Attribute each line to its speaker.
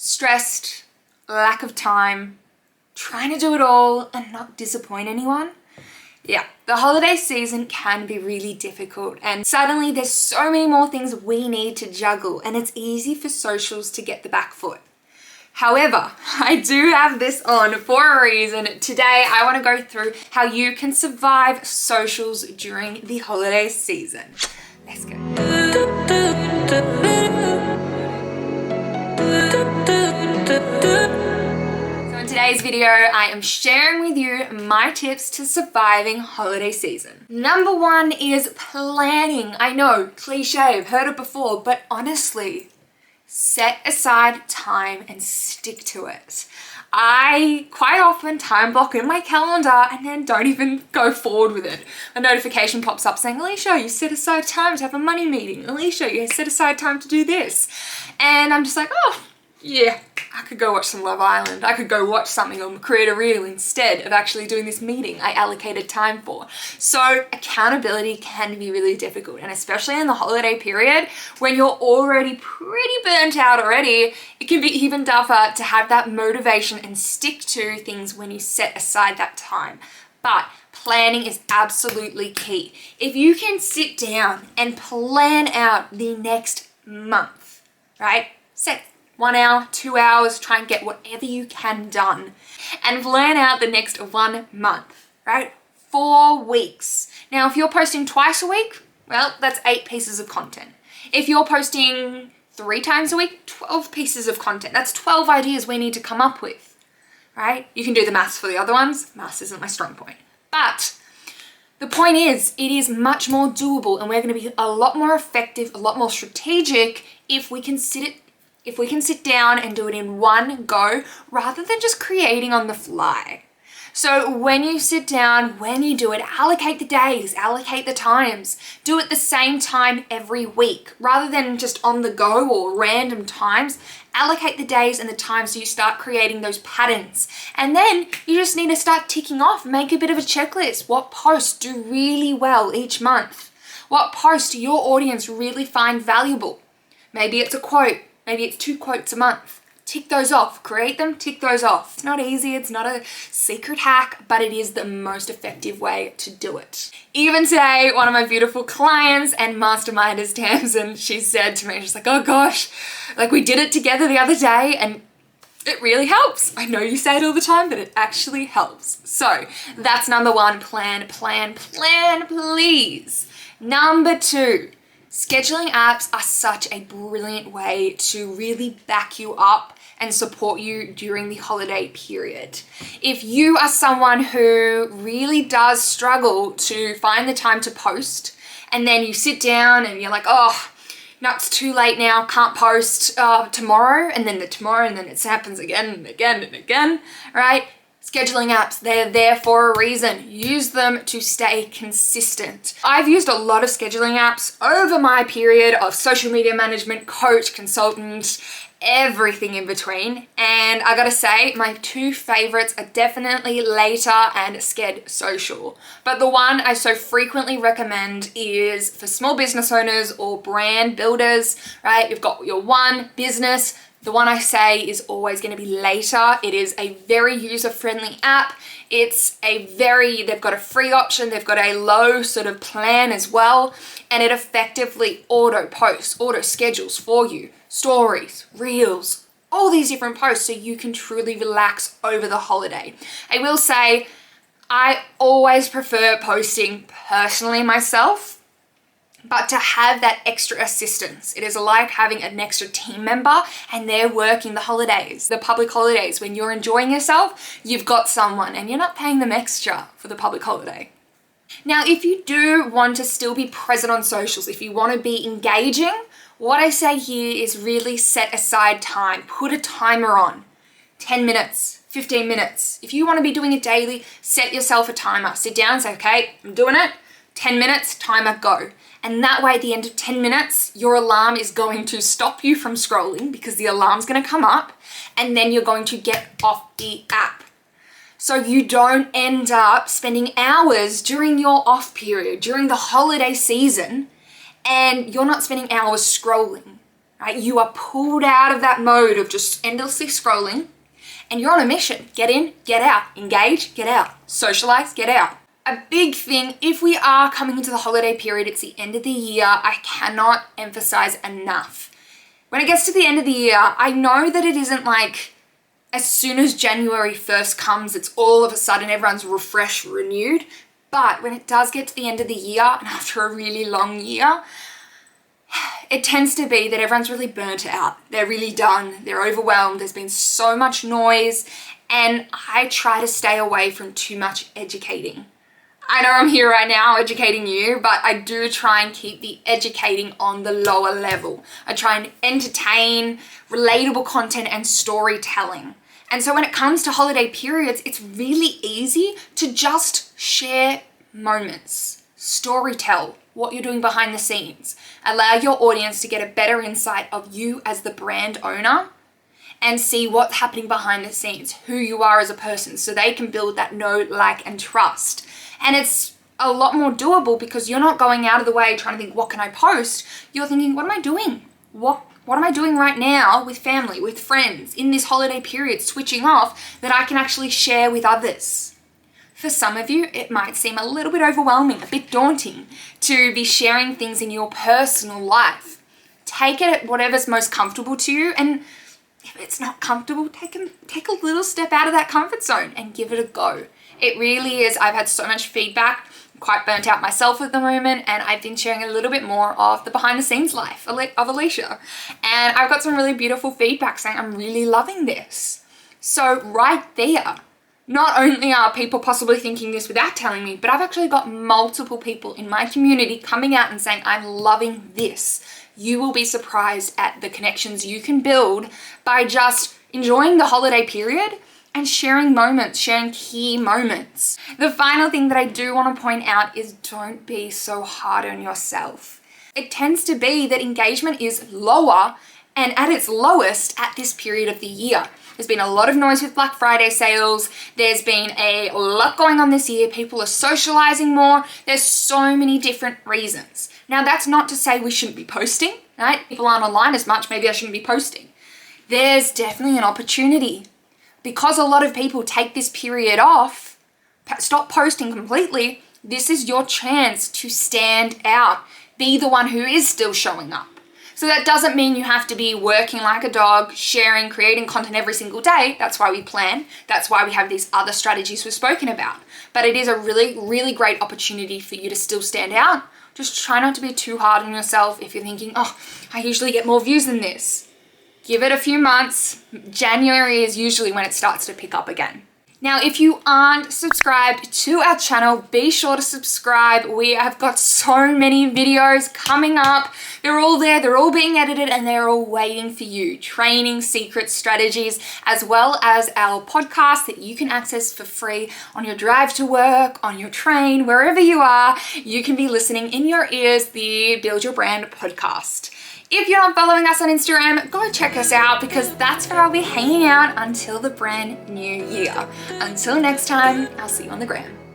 Speaker 1: stressed, lack of time, trying to do it all and not disappoint anyone. Yeah, the holiday season can be really difficult, and suddenly there's so many more things we need to juggle, and it's easy for socials to get the back foot. However, I do have this on for a reason. Today, I want to go through how you can survive socials during the holiday season. Let's go. So in today's video, I am sharing with you my tips to surviving holiday season. Number one is planning. I know, cliche, I've heard it before, but honestly, set aside time and stick to it. I quite often time block in my calendar and then don't even go forward with it. A notification pops up saying, Alicia, you set aside time to have a money meeting. Alicia, you set aside time to do this. And I'm just like, oh, yeah, I could go watch some Love Island. I could go watch something or create a reel instead of actually doing this meeting I allocated time for. So accountability can be really difficult, and especially in the holiday period when you're already pretty burnt out already, it can be even tougher to have that motivation and stick to things when you set aside that time. But planning is absolutely key. If you can sit down and plan out the next month, right? Set 1 hour, 2 hours, try and get whatever you can done and plan out the next 1 month, right? 4 weeks. Now, if you're posting twice a week, well, that's 8 pieces of content. If you're posting 3 times a week, 12 pieces of content. That's 12 ideas we need to come up with, right? You can do the maths for the other ones. Maths isn't my strong point. But the point is, it is much more doable, and we're going to be a lot more effective, a lot more strategic if we can sit down and do it in one go rather than just creating on the fly. So when you sit down, when you do it, allocate the days, allocate the times. Do it the same time every week rather than just on the go or random times. Allocate the days and the times so you start creating those patterns. And then you just need to start ticking off, make a bit of a checklist. What posts do really well each month? What posts do your audience really find valuable? Maybe it's a quote. Maybe it's 2 quotes a month. Tick those off, create them, tick those off. It's not easy, it's not a secret hack, but it is the most effective way to do it. Even today, one of my beautiful clients and masterminders, Tamsin, she said to me, she's like, oh gosh, like we did it together the other day and it really helps. I know you say it all the time, but it actually helps. So that's number one, plan, please. Number 2, scheduling apps are such a brilliant way to really back you up and support you during the holiday period. If you are someone who really does struggle to find the time to post, and then you sit down and you're like, oh, no, it's too late now, can't post tomorrow, and then the tomorrow, and then it happens again and again and again, right? Scheduling apps, they're there for a reason. Use them to stay consistent. I've used a lot of scheduling apps over my period of social media management, coach, consultant, everything in between. And I gotta say, my 2 favorites are definitely Later and Sked Social. But the one I so frequently recommend is for small business owners or brand builders, right? You've got your one business. The one I say is always going to be Later. It is a very user-friendly app. They've got a free option. They've got a low sort of plan as well. And it effectively auto-posts, auto-schedules for you. Stories, reels, all these different posts so you can truly relax over the holiday. I will say, I always prefer posting personally myself, but to have that extra assistance. It is like having an extra team member and they're working the holidays, the public holidays. When you're enjoying yourself, you've got someone and you're not paying them extra for the public holiday. Now, if you do want to still be present on socials, if you want to be engaging, what I say here is really set aside time. Put a timer on. 10 minutes, 15 minutes. If you want to be doing it daily, set yourself a timer. Sit down and say, okay, I'm doing it. 10 minutes, timer, go. And that way at the end of 10 minutes, your alarm is going to stop you from scrolling because the alarm's going to come up, and then you're going to get off the app. So you don't end up spending hours during your off period, during the holiday season, and you're not spending hours scrolling. right? You are pulled out of that mode of just endlessly scrolling and you're on a mission. Get in, get out, engage, get out, socialize, get out. A big thing, if we are coming into the holiday period, it's the end of the year, I cannot emphasize enough. When it gets to the end of the year, I know that it isn't like as soon as January 1st comes, it's all of a sudden everyone's refreshed, renewed. But when it does get to the end of the year, and after a really long year, it tends to be that everyone's really burnt out. They're really done. They're overwhelmed. There's been so much noise, and I try to stay away from too much educating. I know I'm here right now educating you, but I do try and keep the educating on the lower level. I try and entertain, relatable content, and storytelling. And so when it comes to holiday periods, it's really easy to just share moments, storytell what you're doing behind the scenes, allow your audience to get a better insight of you as the brand owner and see what's happening behind the scenes, who you are as a person, so they can build that know, like, and trust. And it's a lot more doable because you're not going out of the way trying to think, what can I post? You're thinking, what am I doing? What am I doing right now with family, with friends, in this holiday period, switching off, that I can actually share with others? For some of you, it might seem a little bit overwhelming, a bit daunting to be sharing things in your personal life. Take it at whatever's most comfortable to you, and if it's not comfortable, take a little step out of that comfort zone and give it a go. It really is. I've had so much feedback. I'm quite burnt out myself at the moment, and I've been sharing a little bit more of the behind the scenes life of Alicia. And I've got some really beautiful feedback saying I'm really loving this. So right there, not only are people possibly thinking this without telling me, but I've actually got multiple people in my community coming out and saying, I'm loving this. You will be surprised at the connections you can build by just enjoying the holiday period and sharing moments, sharing key moments. The final thing that I do want to point out is don't be so hard on yourself. It tends to be that engagement is lower and at its lowest at this period of the year. There's been a lot of noise with Black Friday sales. There's been a lot going on this year. People are socializing more. There's so many different reasons. Now, that's not to say we shouldn't be posting, right? People aren't online as much. Maybe I shouldn't be posting. There's definitely an opportunity. Because a lot of people take this period off, stop posting completely, this is your chance to stand out. Be the one who is still showing up. So that doesn't mean you have to be working like a dog, sharing, creating content every single day. That's why we plan. That's why we have these other strategies we've spoken about. But it is a really, really great opportunity for you to still stand out. Just try not to be too hard on yourself if you're thinking, oh, I usually get more views than this. Give it a few months. January is usually when it starts to pick up again. Now, if you aren't subscribed to our channel, be sure to subscribe. We have got so many videos coming up. They're all there, they're all being edited, and they're all waiting for you. Training, secrets, strategies, as well as our podcast that you can access for free on your drive to work, on your train, wherever you are. You can be listening in your ears, the Build Your Brand podcast. If you're not following us on Instagram, go check us out because that's where I'll be hanging out until the brand new year. Until next time, I'll see you on the gram.